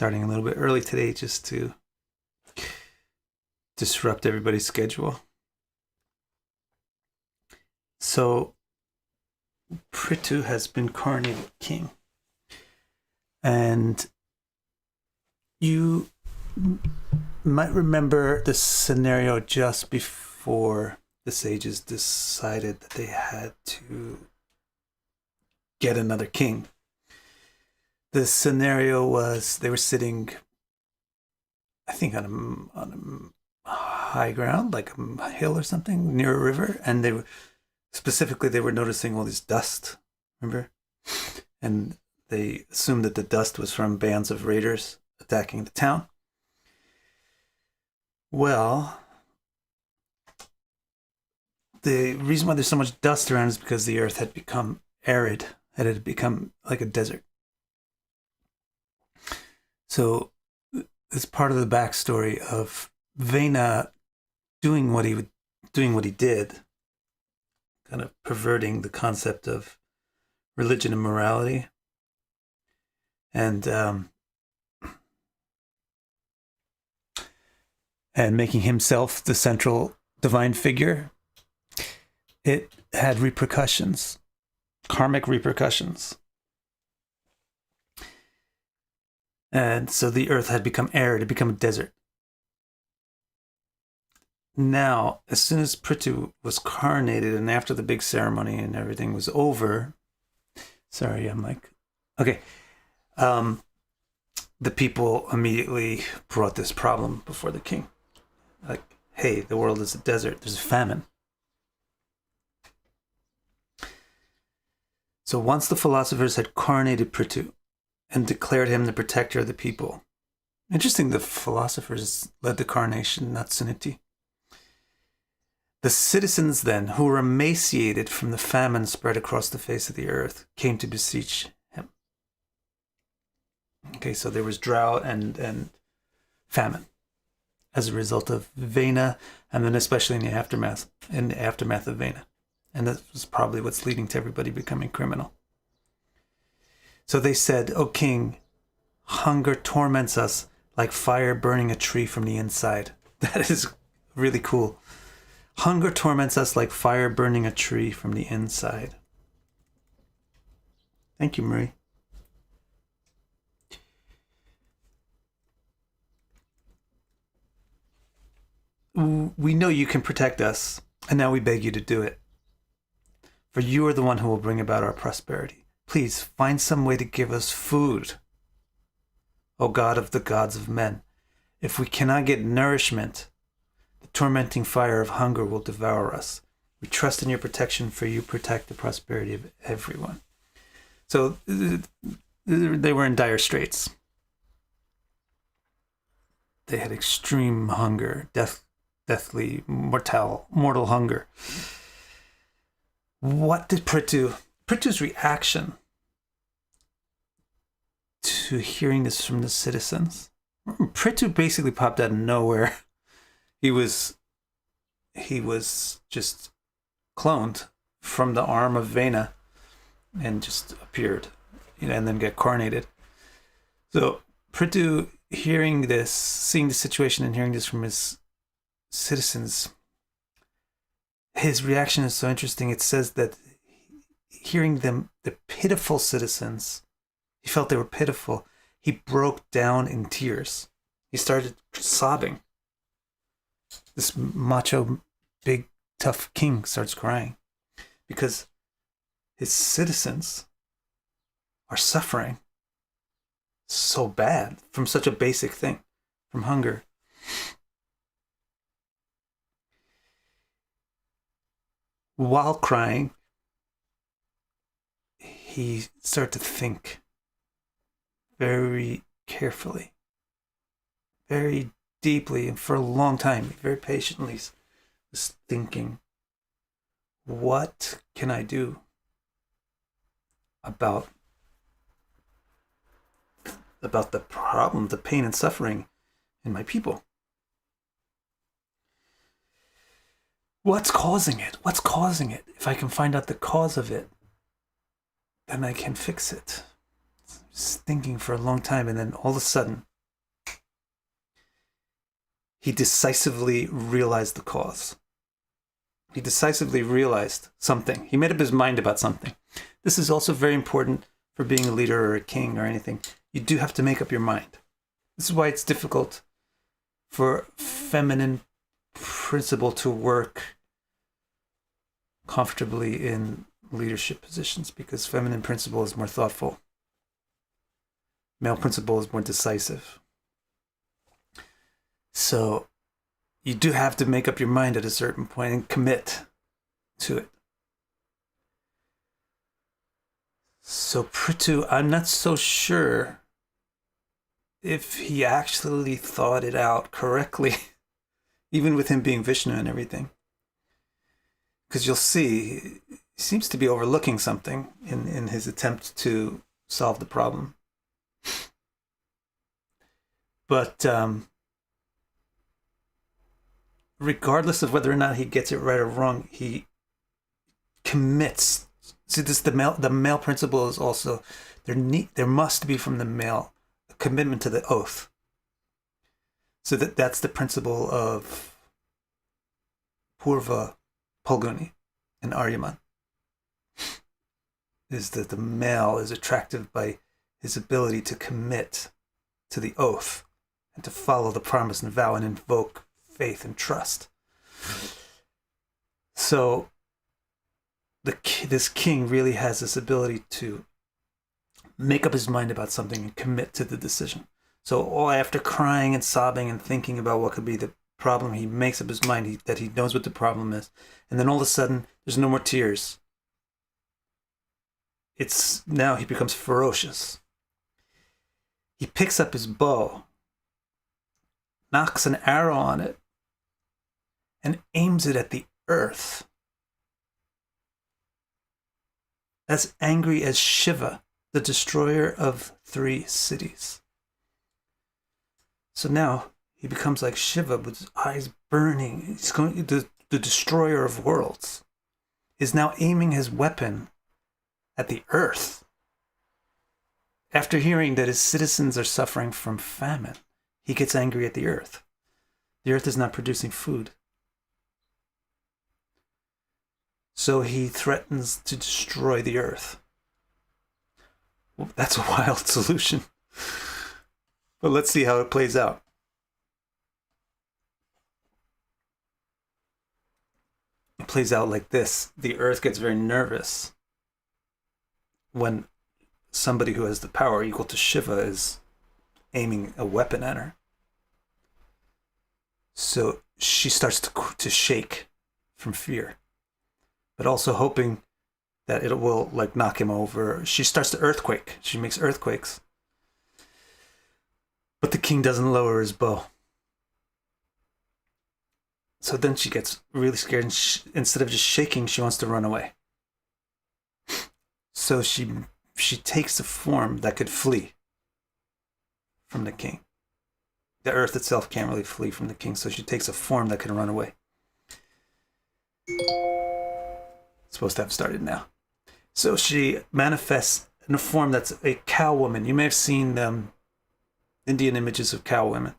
starting a little bit early today just to disrupt everybody's schedule. So Prithu has been coronated king. And you might remember the scenario just before the sages decided that they had to get another king. The scenario was they were sitting, I think, on a high ground, like a hill or something, near a river, and they were noticing all this dust, remember? And they assumed that the dust was from bands of raiders attacking the town. Well, the reason why there's so much dust around is because the earth had become arid, it had become like a desert. So it's part of the backstory of Vena doing what he did, kind of perverting the concept of religion and morality, and making himself the central divine figure. It had repercussions, karmic repercussions. And so the earth had become arid, it had become a desert. Now, as soon as Prithu was coronated and after the big ceremony and everything was over, the people immediately brought this problem before the king. Like, hey, the world is a desert, there's a famine. So once the philosophers had coronated Prithu and declared him the protector of the people. Interesting, the philosophers led the coronation, not Suniti. The citizens then, who were emaciated from the famine spread across the face of the earth, came to beseech him. Okay, so there was drought and famine as a result of Vena, and then especially in the aftermath of Vena. And that was probably what's leading to everybody becoming criminal. So they said, "O king, hunger torments us like fire burning a tree from the inside." That is really cool. Hunger torments us like fire burning a tree from the inside. Thank you, Marie. We know you can protect us, and now we beg you to do it. For you are the one who will bring about our prosperity. Please find some way to give us food, O God of the gods of men. If we cannot get nourishment, the tormenting fire of hunger will devour us. We trust in your protection, for you protect the prosperity of everyone. So they were in dire straits. They had extreme hunger, deathly, mortal hunger. What did Prithu's reaction to hearing this from the citizens? Prithu basically popped out of nowhere. He was just cloned from the arm of Vena and just appeared, and then got coronated. So Prithu, hearing this, seeing the situation and hearing this from his citizens, his reaction is so interesting. It says that hearing them, the pitiful citizens, he felt they were pitiful. He broke down in tears. He started sobbing. This macho, big, tough king starts crying because his citizens are suffering so bad from such a basic thing, from hunger. While crying, he started to think very carefully, very deeply, and for a long time, very patiently, was thinking, what can I do about the problem, the pain and suffering in my people? What's causing it? What's causing it? If I can find out the cause of it, then I can fix it. Just thinking for a long time, and then all of a sudden, he decisively realized the cause. He decisively realized something. He made up his mind about something. This is also very important for being a leader or a king or anything. You do have to make up your mind. This is why it's difficult for feminine principle to work comfortably in leadership positions, because feminine principle is more thoughtful. Male principle is more decisive. So you do have to make up your mind at a certain point and commit to it. So Prithu, I'm not so sure if he actually thought it out correctly, even with him being Vishnu and everything. Because you'll see, he seems to be overlooking something in his attempt to solve the problem. But regardless of whether or not he gets it right or wrong, he commits. See, the male principle is also, there must be from the male a commitment to the oath. So that's the principle of Purva, Phalguni, and Aryaman, is that the male is attractive by his ability to commit to the oath and to follow the promise and vow and invoke faith and trust. So this king really has this ability to make up his mind about something and commit to the decision. So after crying and sobbing and thinking about what could be the problem, he makes up his mind that he knows what the problem is. And then all of a sudden, there's no more tears. Now he becomes ferocious. He picks up his bow, knocks an arrow on it, and aims it at the earth. As angry as Shiva, the destroyer of 3 cities. So now he becomes like Shiva with his eyes burning. He's going, the destroyer of worlds is now aiming his weapon at the earth. After hearing that his citizens are suffering from famine, he gets angry at the earth. The earth is not producing food. So he threatens to destroy the earth. Well, that's a wild solution. But let's see how it plays out. It plays out like this. The earth gets very nervous when somebody who has the power equal to Shiva is aiming a weapon at her. So she starts to shake from fear, but also hoping that it will like knock him over. She starts to earthquake. She makes earthquakes. But the king doesn't lower his bow. So then she gets really scared, and instead of just shaking, she wants to run away. So she takes a form that could flee from the king. The earth itself can't really flee from the king, so she takes a form that can run away. It's supposed to have started now. So she manifests in a form that's a cow woman. You may have seen Indian images of cow women.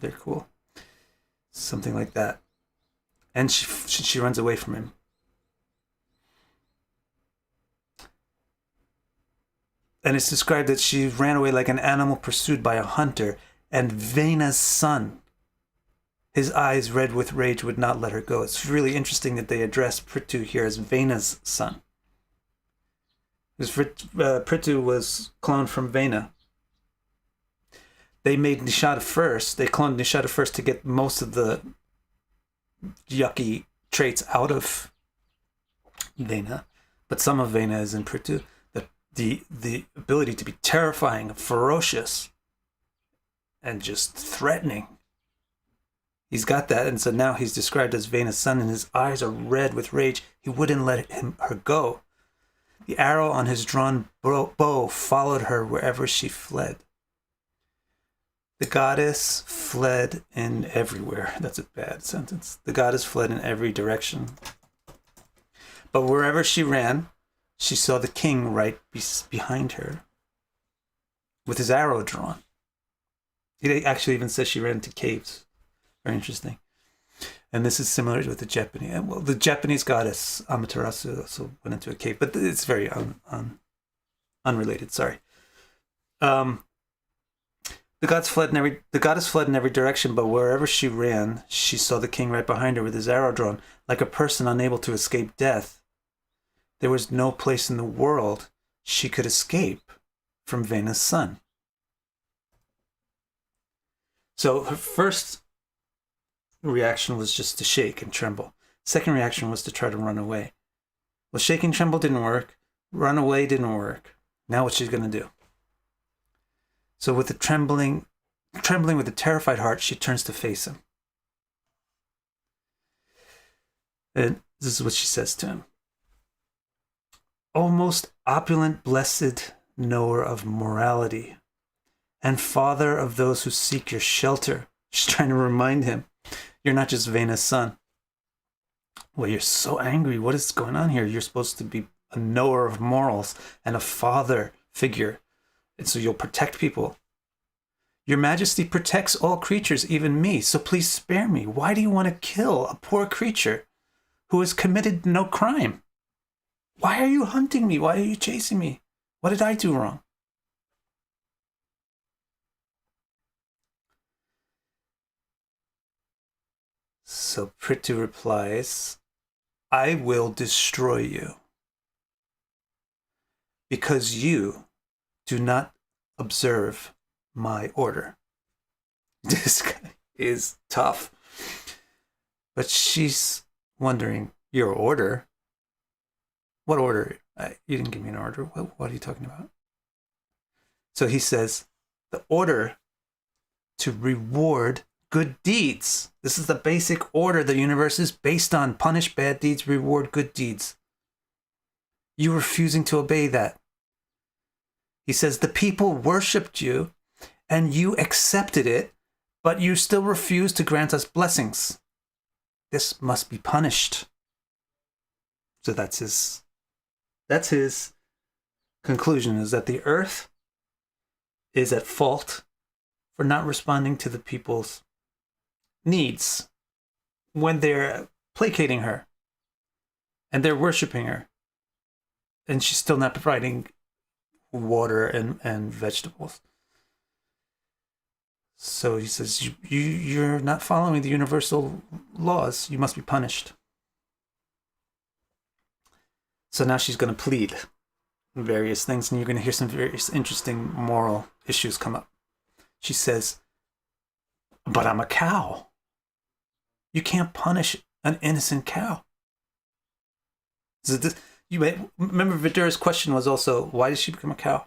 They're cool. Something like that. And she runs away from him. And it's described that she ran away like an animal pursued by a hunter, and Vena's son, his eyes red with rage, would not let her go. It's really interesting that they address Prithu here as Vena's son. Because Prithu was cloned from Vena. They made Nishada first. They cloned Nishada first to get most of the yucky traits out of Vena. But some of Vena is in Prithu. The ability to be terrifying, ferocious, and just threatening. He's got that, and so now he's described as Vena's son, and his eyes are red with rage. He wouldn't let her go. The arrow on his drawn bow followed her wherever she fled. The goddess fled in everywhere. That's a bad sentence. The goddess fled in every direction. But wherever she ran, she saw the king right behind her with his arrow drawn. It actually even says she ran into caves Very interesting. And this is similar with the Japanese. Well, the Japanese goddess Amaterasu also went into a cave, but it's very unrelated. Sorry. The goddess fled in every direction, but wherever she ran, she saw the king right behind her with his arrow drawn, like a person unable to escape death. There was no place in the world she could escape from Vena's son. So her first reaction was just to shake and tremble. Second reaction was to try to run away. Well, shake and tremble didn't work. Run away didn't work. Now what's she going to do? So with the trembling with a terrified heart, she turns to face him. And this is what she says to him. O most opulent, blessed knower of morality, and father of those who seek your shelter. She's trying to remind him, you're not just Vena's son. Well, you're so angry. What is going on here? You're supposed to be a knower of morals and a father figure. And so you'll protect people. Your Majesty protects all creatures, even me. So please spare me. Why do you want to kill a poor creature who has committed no crime? Why are you hunting me? Why are you chasing me? What did I do wrong? So Prithu replies, I will destroy you because you do not observe my order. This guy is tough. But she's wondering, your order? What order? You didn't give me an order. What are you talking about? So he says, the order to reward good deeds. This is the basic order the universe is based on. Punish bad deeds, reward good deeds. You refusing to obey that. He says, the people worshipped you and you accepted it, but you still refuse to grant us blessings. This must be punished. So that's his conclusion, is that the earth is at fault for not responding to the people's needs when they're placating her and they're worshiping her, and she's still not providing water and vegetables. So he says, you're not following the universal laws. You must be punished. So now she's going to plead various things, and you're going to hear some various interesting moral issues come up. She says, but I'm a cow. You can't punish an innocent cow. So this, you may remember Vidura's question was also, why did she become a cow?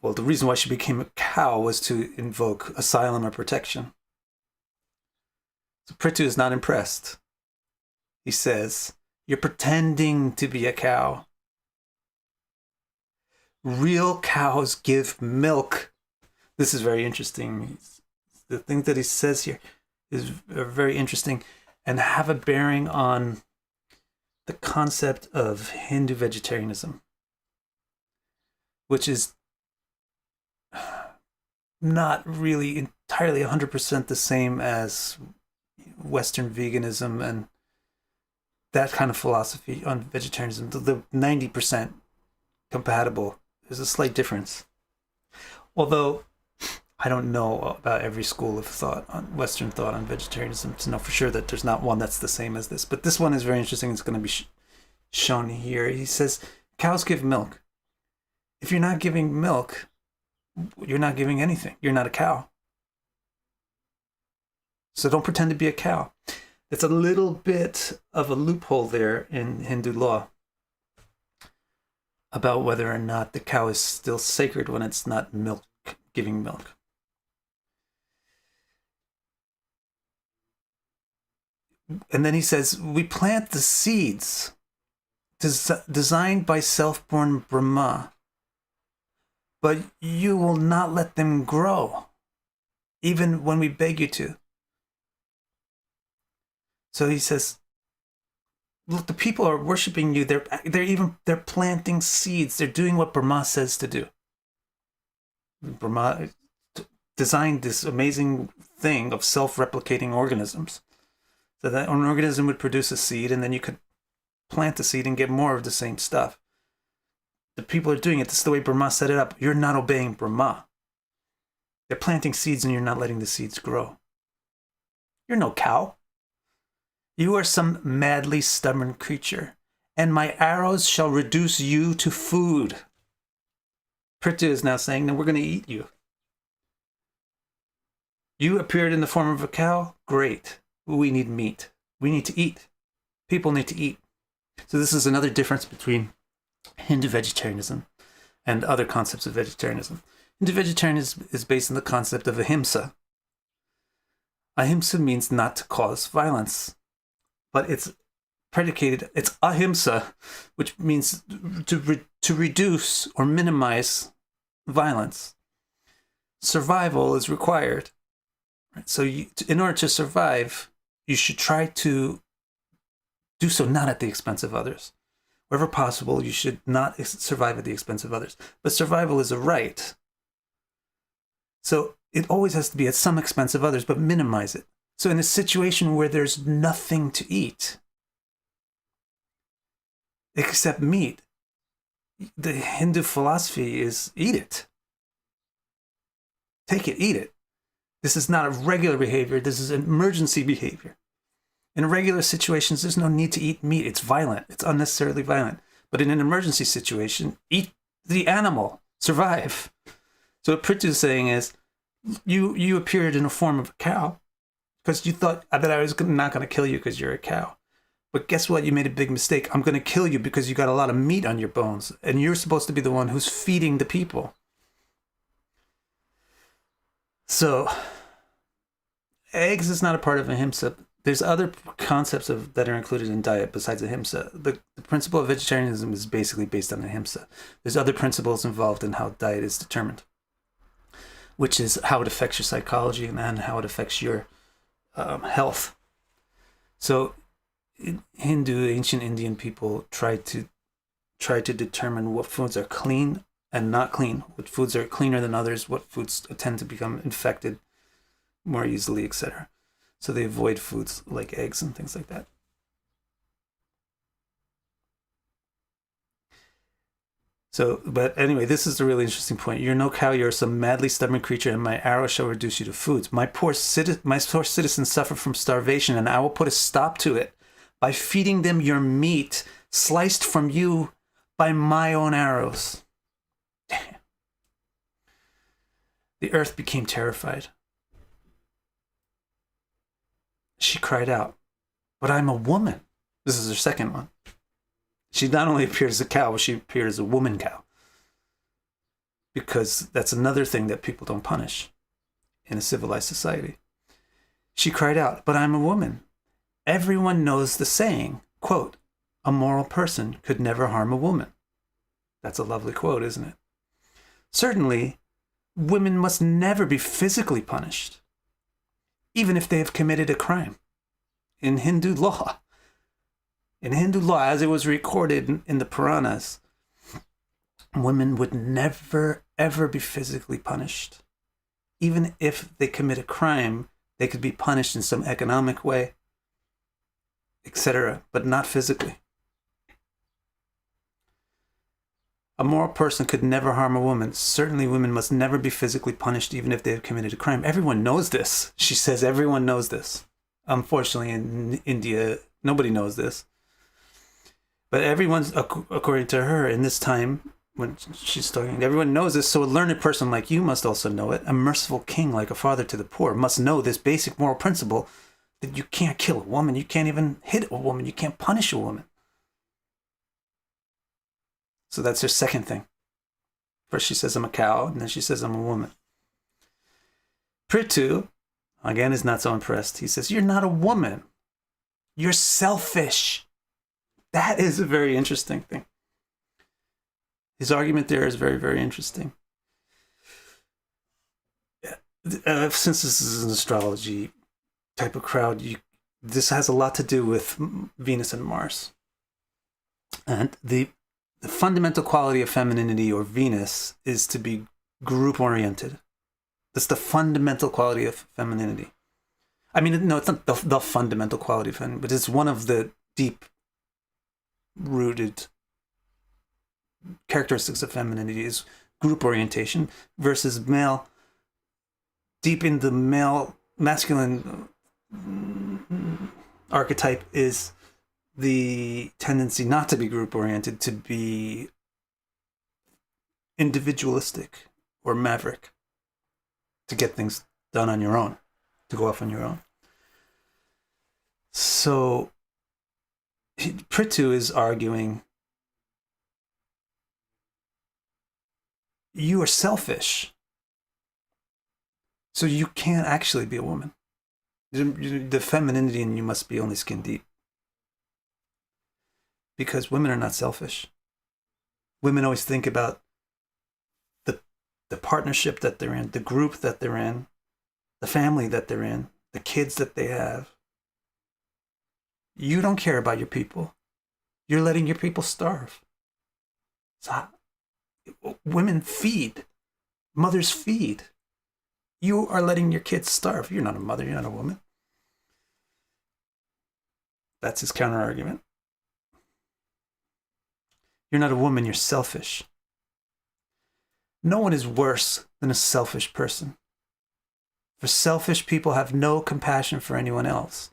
Well, the reason why she became a cow was to invoke asylum or protection. So Prithu is not impressed. He says, you're pretending to be a cow. Real cows give milk. This is very interesting. The thing that he says here is very interesting and have a bearing on the concept of Hindu vegetarianism, which is not really entirely 100% the same as Western veganism and that kind of philosophy on vegetarianism. The 90% compatible. There's a slight difference. Although I don't know about every school of thought, on Western thought on vegetarianism, to know for sure that there's not one that's the same as this. But this one is very interesting. It's going to be shown here. He says, cows give milk. If you're not giving milk, you're not giving anything. You're not a cow. So don't pretend to be a cow. It's a little bit of a loophole there in Hindu law about whether or not the cow is still sacred when it's not giving milk. And then he says, we plant the seeds designed by self-born Brahma, but you will not let them grow, even when we beg you to. So he says, look, the people are worshiping you. They're planting seeds. They're doing what Brahma says to do. Brahma designed this amazing thing of self-replicating organisms. So that an organism would produce a seed, and then you could plant the seed and get more of the same stuff. The people are doing it. This is the way Brahma set it up. You're not obeying Brahma. They're planting seeds and you're not letting the seeds grow. You're no cow. You are some madly stubborn creature, and my arrows shall reduce you to food. Prithu is now saying that we're going to eat you. You appeared in the form of a cow? Great. We need meat. We need to eat. People need to eat. So this is another difference between Hindu vegetarianism and other concepts of vegetarianism. Hindu vegetarianism is based on the concept of ahimsa. Ahimsa means not to cause violence, but it's ahimsa, which means to reduce or minimize violence. Survival is required. Right? So in order to survive, you should try to do so not at the expense of others. Wherever possible, you should not survive at the expense of others. But survival is a right. So it always has to be at some expense of others, but minimize it. So in a situation where there's nothing to eat except meat, the Hindu philosophy is eat it. Take it, eat it. This is not a regular behavior. This is an emergency behavior. In regular situations, there's no need to eat meat. It's violent. It's unnecessarily violent. But in an emergency situation, eat the animal. Survive. So what Prithu is saying is, you appeared in a form of a cow because you thought that I was not going to kill you because you're a cow. But guess what? You made a big mistake. I'm going to kill you because you got a lot of meat on your bones. And you're supposed to be the one who's feeding the people. So, eggs is not a part of ahimsa. There's other concepts that are included in diet besides ahimsa. The principle of vegetarianism is basically based on ahimsa. There's other principles involved in how diet is determined, which is how it affects your psychology and how it affects your health. So, Hindu, ancient Indian people try to determine what foods are clean and not clean, what foods are cleaner than others, what foods tend to become infected more easily, etc. So they avoid foods like eggs and things like that. So, but anyway, this is a really interesting point. You're no cow, you're some madly stubborn creature, and my arrow shall reduce you to foods. My poor citizens suffer from starvation, and I will put a stop to it by feeding them your meat, sliced from you by my own arrows. The earth became terrified. She cried out, but I'm a woman. This is her second one. She not only appeared as a cow, but she appeared as a woman cow. Because that's another thing that people don't punish in a civilized society. She cried out, but I'm a woman. Everyone knows the saying, quote, a moral person could never harm a woman. That's a lovely quote, isn't it? Certainly, women must never be physically punished, even if they have committed a crime. In Hindu law, as it was recorded in the Puranas, women would never, ever be physically punished. Even if they commit a crime, they could be punished in some economic way, etc., but not physically. A moral person could never harm a woman. Certainly women must never be physically punished even if they have committed a crime. Everyone knows this. She says everyone knows this. Unfortunately, in India, nobody knows this. But everyone's, according to her, in this time, when she's talking, everyone knows this, so a learned person like you must also know it. A merciful king like a father to the poor must know this basic moral principle that you can't kill a woman, you can't even hit a woman, you can't punish a woman. So that's her second thing. First she says I'm a cow, and then she says I'm a woman. Prithu, again, is not so impressed. He says, you're not a woman. You're selfish. That is a very interesting thing. His argument there is very, very interesting. Since this is an astrology type of crowd, this has a lot to do with Venus and Mars. And the fundamental quality of femininity or Venus is to be group-oriented. That's the fundamental quality of femininity. I mean, no, it's not the fundamental quality of femininity, but it's one of the deep-rooted characteristics of femininity is group orientation versus male. Deep in the male masculine archetype is the tendency not to be group oriented, to be individualistic or maverick, to get things done on your own, to go off on your own. So Prithu is arguing you are selfish, so you can't actually be a woman. The femininity in you must be only skin deep. Because women are not selfish. Women always think about the partnership that they're in, the group that they're in, the family that they're in, the kids that they have. You don't care about your people. You're letting your people starve. So, women feed. Mothers feed. You are letting your kids starve. You're not a mother. You're not a woman. That's his counter-argument. You're not a woman. You're selfish. No one is worse than a selfish person. For selfish people have no compassion for anyone else.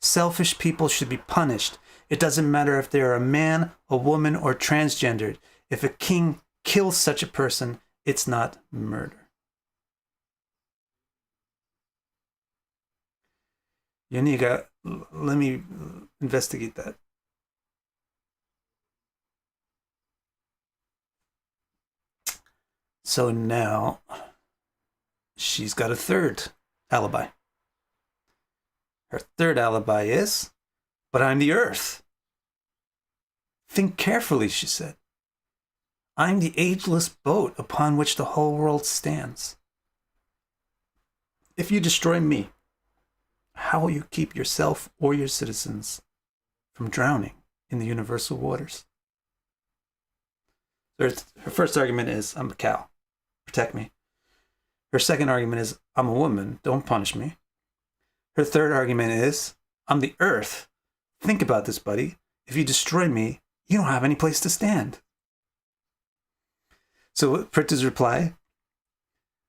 Selfish people should be punished. It doesn't matter if they're a man, a woman, or transgendered. If a king kills such a person, it's not murder. Yaniga, let me investigate that. So now she's got a third alibi. Her third alibi is, but I'm the earth. Think carefully, she said. I'm the ageless boat upon which the whole world stands. If you destroy me, how will you keep yourself or your citizens from drowning in the universal waters? Her first argument is, I'm a cow. Protect me. Her second argument is, I'm a woman. Don't punish me. Her third argument is, I'm the earth. Think about this, buddy. If you destroy me, you don't have any place to stand. So Prithu's reply,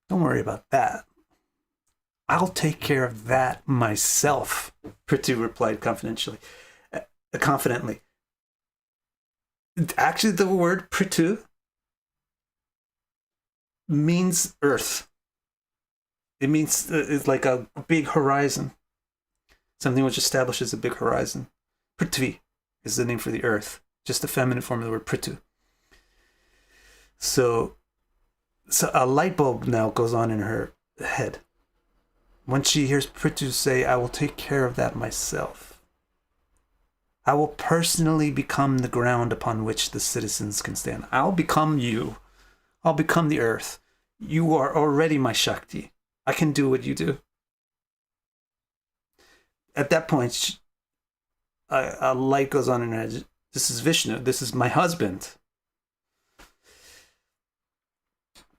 don't worry about that. I'll take care of that myself, Prithu replied confidently. Actually, the word Prithu means earth. It means it's like a big horizon. Something which establishes a big horizon. Prithvi is the name for the earth. Just the feminine form of the word Prithu. So a light bulb now goes on in her head. When she hears Prithu say, I will take care of that myself. I will personally become the ground upon which the citizens can stand. I'll become you. I'll become the earth. You are already my Shakti. I can do what you do. At that point, a light goes on in her head. This is Vishnu. This is my husband.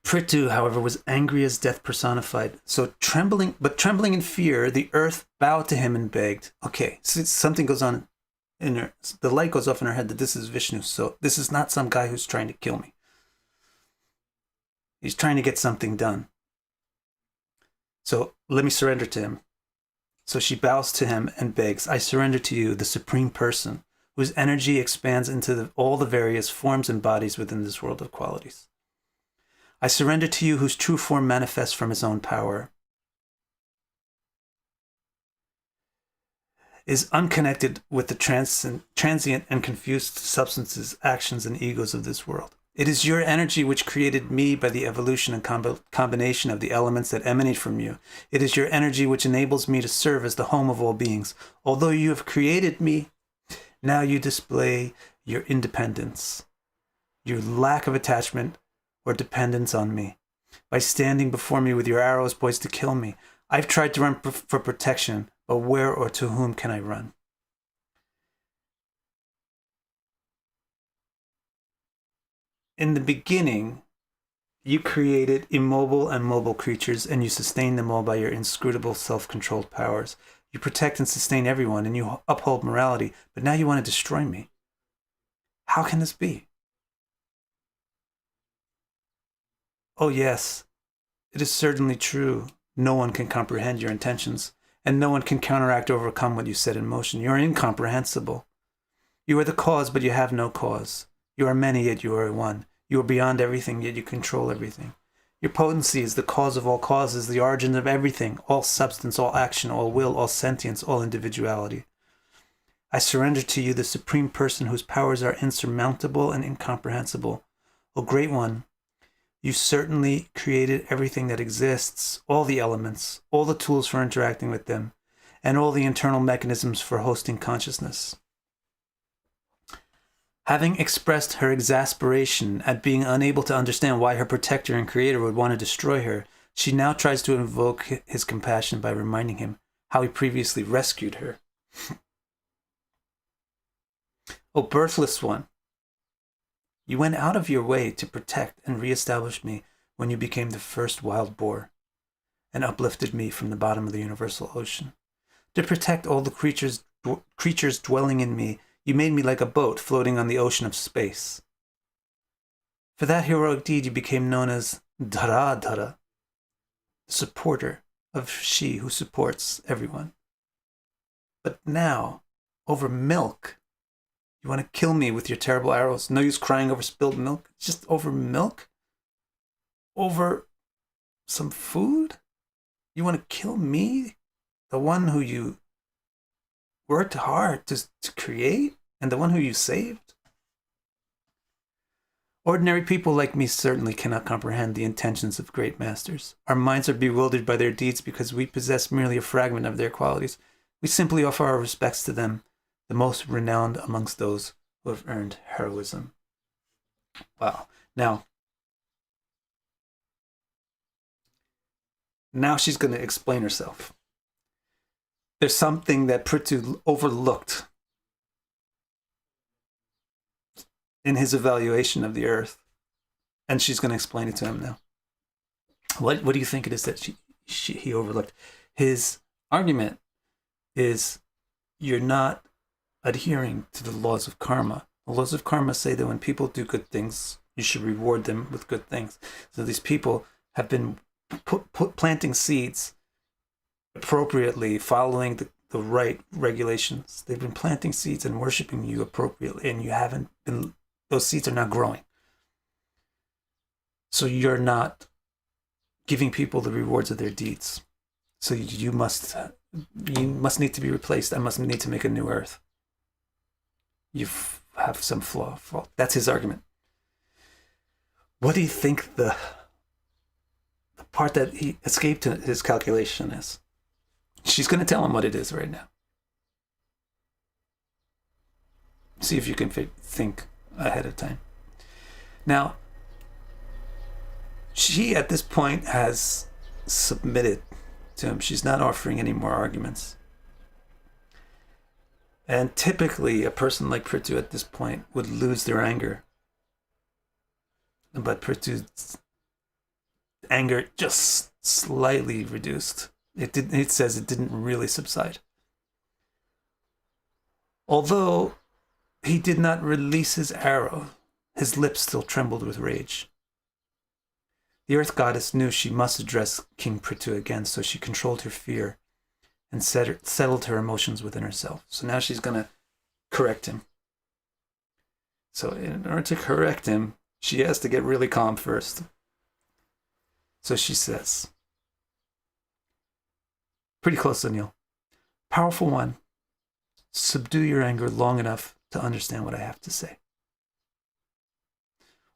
Prithu, however, was angry as death personified. So trembling in fear, the earth bowed to him and begged. Okay, so something goes on in her. The light goes off in her head that this is Vishnu. So this is not some guy who's trying to kill me. He's trying to get something done. So let me surrender to him. So she bows to him and begs, I surrender to you, the Supreme Person, whose energy expands into all the various forms and bodies within this world of qualities. I surrender to you, whose true form manifests from his own power, is unconnected with the transient and confused substances, actions, and egos of this world. It is your energy which created me by the evolution and combination of the elements that emanate from you. It is your energy which enables me to serve as the home of all beings. Although you have created me, now you display your independence, your lack of attachment or dependence on me. By standing before me with your arrows poised to kill me, I've tried to run for protection, but where or to whom can I run? In the beginning, You created immobile and mobile creatures, and you sustain them all by your inscrutable self-controlled powers. You protect and sustain everyone, and you uphold morality, but now you want to destroy me. How can this be? Oh, yes, it is certainly true. No one can comprehend your intentions, and no one can counteract or overcome what you set in motion. You are incomprehensible. You are the cause, but you have no cause. You are many, yet you are one. You are beyond everything, yet you control everything. Your potency is the cause of all causes, the origin of everything, all substance, all action, all will, all sentience, all individuality. I surrender to you the supreme person whose powers are insurmountable and incomprehensible. O great one, you certainly created everything that exists, all the elements, all the tools for interacting with them, and all the internal mechanisms for hosting consciousness. Having expressed her exasperation at being unable to understand why her protector and creator would want to destroy her, she now tries to invoke his compassion by reminding him how he previously rescued her. O birthless one, you went out of your way to protect and reestablish me when you became the first wild boar and uplifted me from the bottom of the universal ocean. To protect all the creatures dwelling in me, you made me like a boat floating on the ocean of space. For that heroic deed, you became known as Dhara, the supporter of she who supports everyone. But now, over milk, you want to kill me with your terrible arrows. No use crying over spilled milk. Just over milk? Over some food? You want to kill me? The one who you worked hard to create? And the one who you saved? Ordinary people like me certainly cannot comprehend the intentions of great masters. Our minds are bewildered by their deeds because we possess merely a fragment of their qualities. We simply offer our respects to them, the most renowned amongst those who have earned heroism. Wow. Now she's going to explain herself. There's something that Prithu overlooked in his evaluation of the earth, and she's going to explain it to him now. What do you think it is that he overlooked? His argument is you're not adhering to the laws of karma. The laws of karma say that when people do good things, you should reward them with good things. So these people have been planting seeds appropriately, following the right regulations. They've been planting seeds and worshiping you appropriately, and you haven't been. Those seeds are not growing. So you're not giving people the rewards of their deeds. So you must need to be replaced. I must need to make a new earth. You have some flaw. That's his argument. What do you think the part that he escaped his calculation is? She's going to tell him what it is right now. See if you can think ahead of time. Now, she at this point has submitted to him. She's not offering any more arguments. And typically, a person like Prithu at this point would lose their anger. But Prithu's anger just slightly reduced. It says it didn't really subside. Although he did not release his arrow, his lips still trembled with rage. The earth goddess knew she must address King Prithu again, so she controlled her fear and settled her emotions within herself. So now she's going to correct him. So in order to correct him, she has to get really calm first. So she says, pretty close to Neil, powerful one, subdue your anger long enough to understand what I have to say.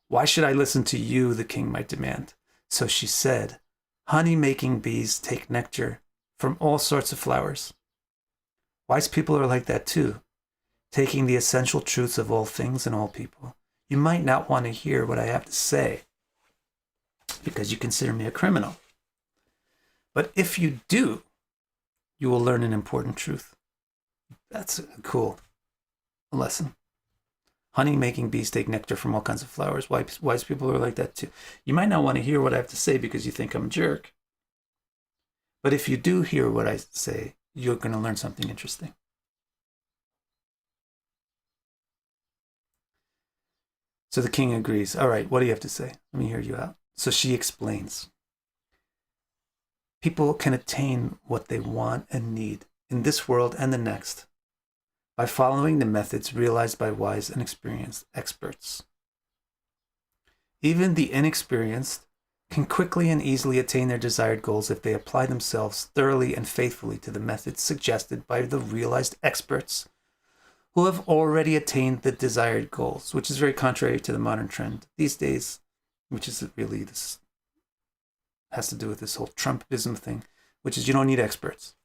Why should I listen to you, the king might demand. So she said, honey-making bees take nectar from all sorts of flowers. Wise people are like that too, taking the essential truths of all things and all people. You might not want to hear what I have to say because you consider me a criminal. But if you do, you will learn an important truth. That's a cool lesson. Honey-making bees take nectar from all kinds of flowers. Wise people are like that too. You might not want to hear what I have to say because you think I'm a jerk. But if you do hear what I say, you're going to learn something interesting. So the king agrees. All right, what do you have to say? Let me hear you out. So she explains. People can attain what they want and need in this world and the next by following the methods realized by wise and experienced experts. Even the inexperienced can quickly and easily attain their desired goals if they apply themselves thoroughly and faithfully to the methods suggested by the realized experts who have already attained the desired goals, which is very contrary to the modern trend these days, which is really this has to do with this whole Trumpism thing, which is you don't need experts.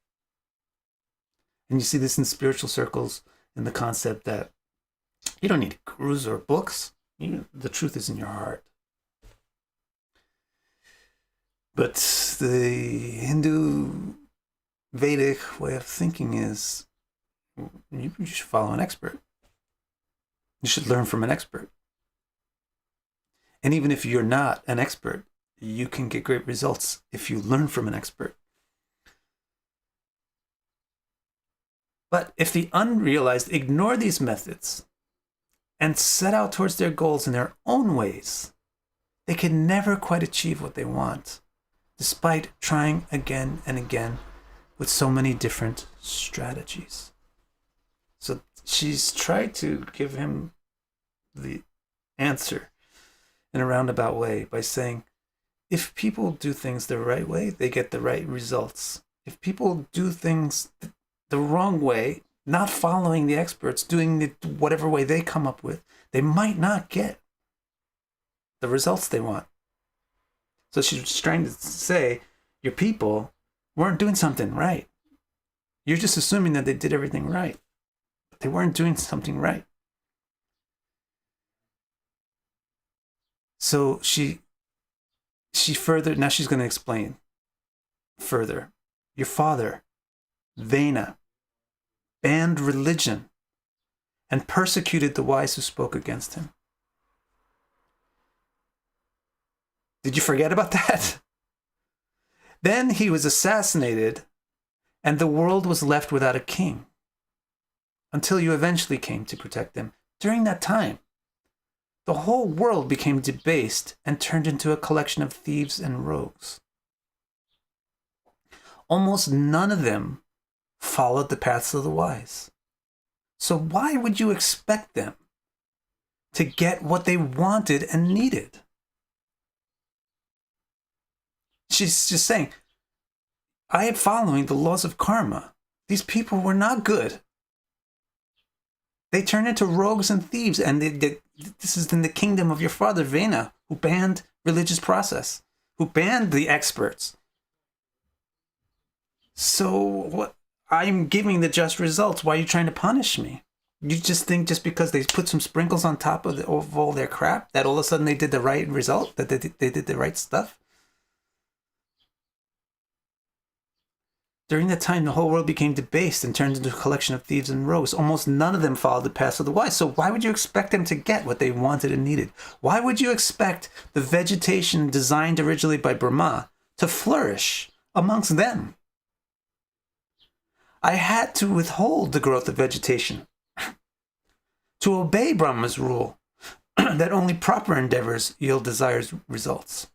And you see this in spiritual circles in the concept that you don't need gurus or books. The truth is in your heart. But the Hindu Vedic way of thinking is you should follow an expert. You should learn from an expert. And even if you're not an expert, you can get great results if you learn from an expert. But if the unrealized ignore these methods and set out towards their goals in their own ways, they can never quite achieve what they want, despite trying again and again with so many different strategies. So she's tried to give him the answer in a roundabout way by saying, if people do things the right way, they get the right results. If people do things the wrong way, not following the experts, doing it whatever way they come up with, they might not get the results they want. So she's trying to say, your people weren't doing something right. You're just assuming that they did everything right. But they weren't doing something right. So she further, now she's going to explain further. Your father, Vena, banned religion and persecuted the wise who spoke against him. Did you forget about that? Then he was assassinated and the world was left without a king until you eventually came to protect them. During that time, the whole world became debased and turned into a collection of thieves and rogues. Almost none of them followed the paths of the wise. So why would you expect them to get what they wanted and needed? She's just saying, I am following the laws of karma. These people were not good. They turned into rogues and thieves, and this is in the kingdom of your father, Vena, who banned religious process, who banned the experts. So what? I'm giving the just results. Why are you trying to punish me? You just think just because they put some sprinkles on top of all their crap, that all of a sudden they did the right result, that they did the right stuff? During that time, the whole world became debased and turned into a collection of thieves and rogues. Almost none of them followed the paths of the wise. So why would you expect them to get what they wanted and needed? Why would you expect the vegetation designed originally by Brahma to flourish amongst them? I had to withhold the growth of vegetation to obey Brahma's rule that only proper endeavors yield desired results.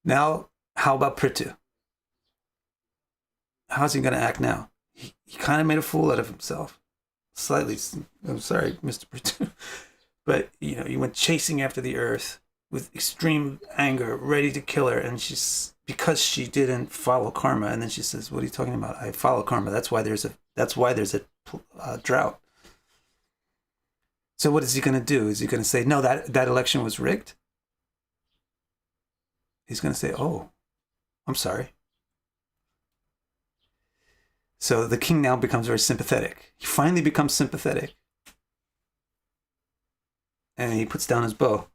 Now, how about Prithu? How's he going to act now? He kind of made a fool out of himself. Slightly. I'm sorry, Mr. Prithu. But, he went chasing after the earth with extreme anger, ready to kill her. And because she didn't follow karma. And then she says, what are you talking about? I follow karma. That's why there's a drought. So what is he going to do? Is he going to say, no, that election was rigged? He's going to say, oh, I'm sorry. So the king now becomes very sympathetic. He finally becomes sympathetic. And he puts down his bow.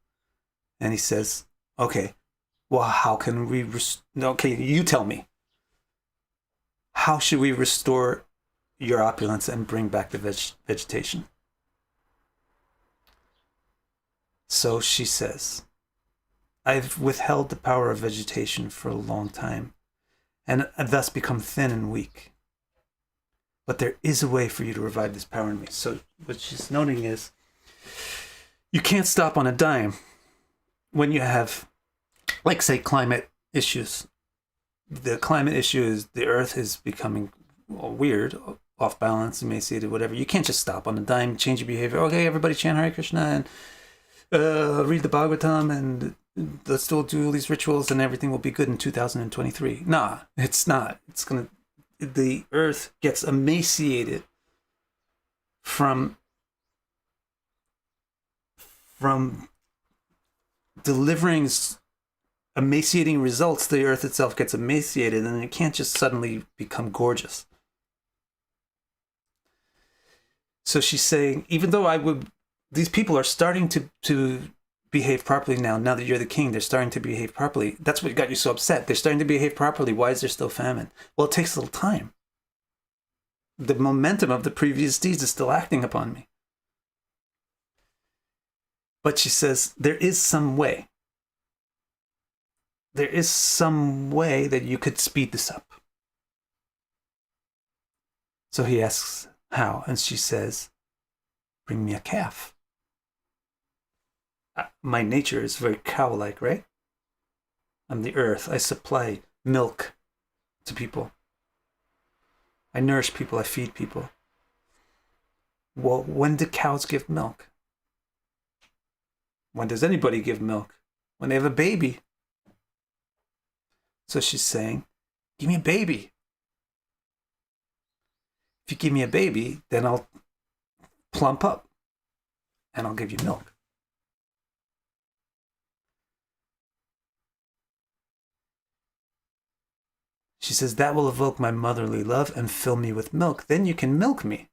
And he says, okay, well, how can we... Okay, you tell me. how should we restore your opulence and bring back the vegetation? So she says, I've withheld the power of vegetation for a long time, and thus become thin and weak. But there is a way for you to revive this power in me. So what she's noting is, you can't stop on a dime when you have, like, say, climate issues. The climate issue is the earth is becoming weird, off balance, emaciated, whatever. You can't just stop on a dime, change your behavior. Okay, everybody chant Hare Krishna and read the Bhagavatam and let's still do all these rituals and everything will be good in 2023. Nah, it's not. The earth gets emaciated from delivering emaciating results. The earth itself gets emaciated, and it can't just suddenly become gorgeous. So she's saying, even though these people are starting to behave properly now that you're the king, they're starting to behave properly. That's what got you so upset. They're starting to behave properly. Why is there still famine? Well, it takes a little time. The momentum of the previous deeds is still acting upon me. But she says, there is some way. There is some way that you could speed this up. So he asks, how? And she says, bring me a calf. My nature is very cow-like, right? I'm the earth. I supply milk to people. I nourish people. I feed people. Well, when do cows give milk? When does anybody give milk? When they have a baby. So she's saying, give me a baby. If you give me a baby, then I'll plump up and I'll give you milk. She says, that will evoke my motherly love and fill me with milk. Then you can milk me.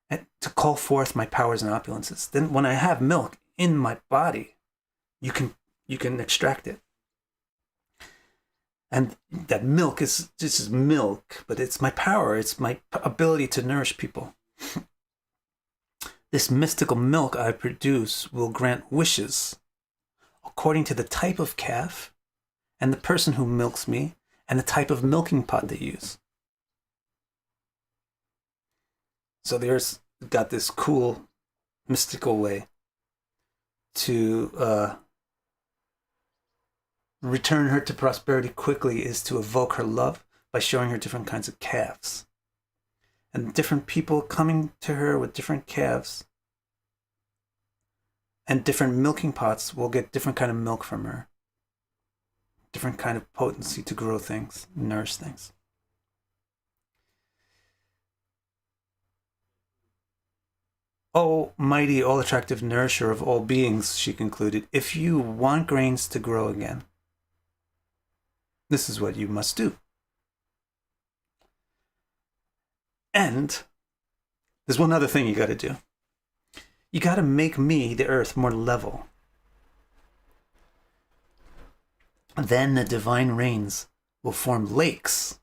And to call forth my powers and opulences. Then when I have milk in my body, you can extract it. And that milk is just milk, but it's my power. It's my ability to nourish people. This mystical milk I produce will grant wishes according to the type of calf and the person who milks me and the type of milking pot they use. So the earth's got this cool mystical way to return her to prosperity quickly, is to evoke her love by showing her different kinds of calves. And different people coming to her with different calves and different milking pots will get different kind of milk from her. Different kind of potency to grow things, nourish things. Oh, mighty, all-attractive nourisher of all beings, she concluded, if you want grains to grow again, this is what you must do. And there's one other thing you got to do. You got to make me, the earth, more level. Then the divine rains will form lakes,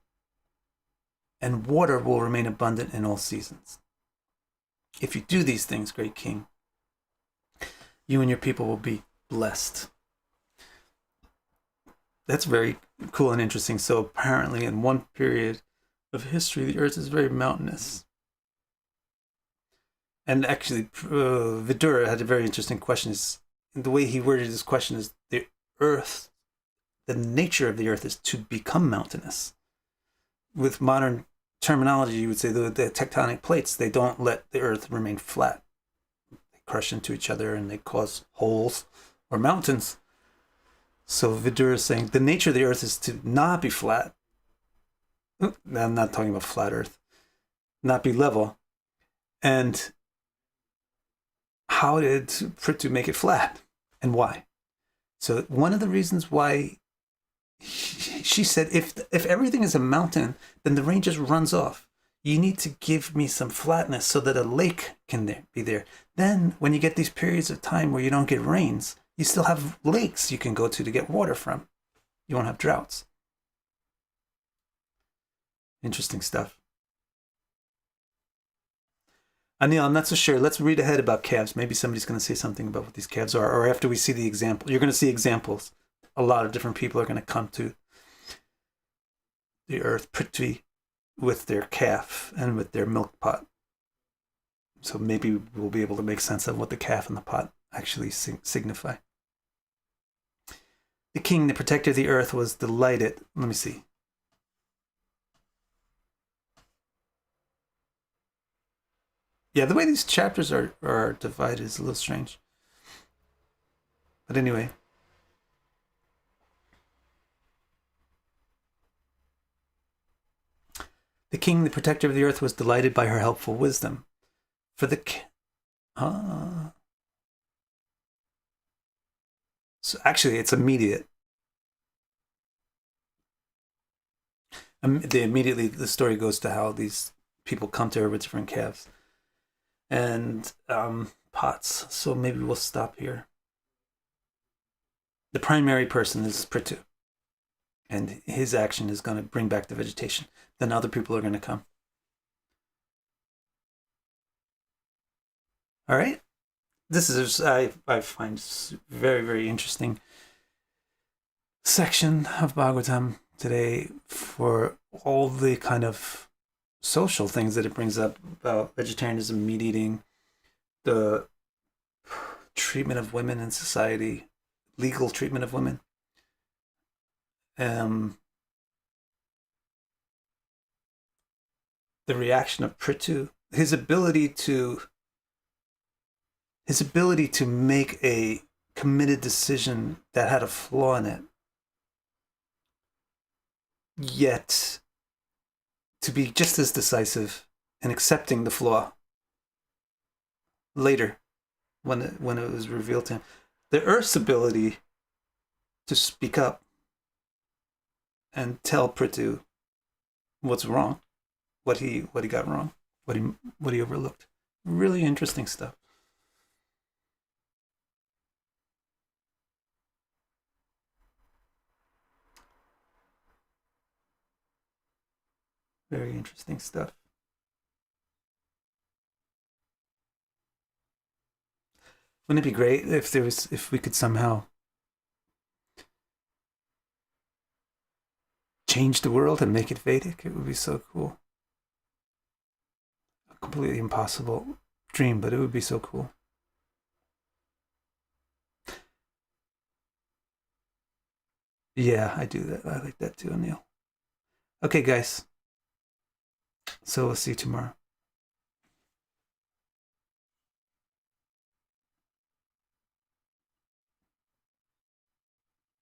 and water will remain abundant in all seasons. If you do these things, great king, you and your people will be blessed. That's very cool and interesting. So apparently in one period of history, the earth is very mountainous. And actually, Vidura had a very interesting question. The way he worded his question is, the earth, the nature of the earth is to become mountainous. With modern terminology, you would say the tectonic plates, they don't let the earth remain flat. They crush into each other and they cause holes or mountains. So Vidura is saying the nature of the earth is to not be flat. I'm not talking about flat earth. Not be level. And how did Prithu make it flat? And why? So one of the reasons why she said, if everything is a mountain, then the rain just runs off. You need to give me some flatness so that a lake can be there. Then when you get these periods of time where you don't get rains, you still have lakes you can go to get water from. You won't have droughts. Interesting stuff. Anil, I'm not so sure. Let's read ahead about calves. Maybe somebody's going to say something about what these calves are, or after we see the example. You're going to see examples. A lot of different people are going to come to the earth, Prithu, with their calf and with their milk pot. So maybe we'll be able to make sense of what the calf and the pot actually signify. The king, the protector of the earth, was delighted. Let me see. Yeah, the way these chapters are divided is a little strange. But anyway. The king, the protector of the earth, was delighted by her helpful wisdom. For the... So actually, it's immediate. Immediately, the story goes to how these people come to her with different calves and pots. So maybe we'll stop here. The primary person is Prithu, and his action is going to bring back the vegetation. Then other people are going to come. All right. This is, I find, very, very interesting section of Bhagavatam today for all the kind of social things that it brings up about vegetarianism, meat eating, the treatment of women in society, legal treatment of women. The reaction of Prithu, his ability to make a committed decision that had a flaw in it, yet to be just as decisive in accepting the flaw later when it was revealed to him. The earth's ability to speak up and tell Prithu what's wrong, what he got wrong, what he overlooked. Really interesting stuff. Very interesting stuff. Wouldn't it be great if we could somehow change the world and make it Vedic? It would be so cool. A completely impossible dream, but it would be so cool. Yeah, I do that. I like that too, Anil. Okay, guys. So we'll see you tomorrow.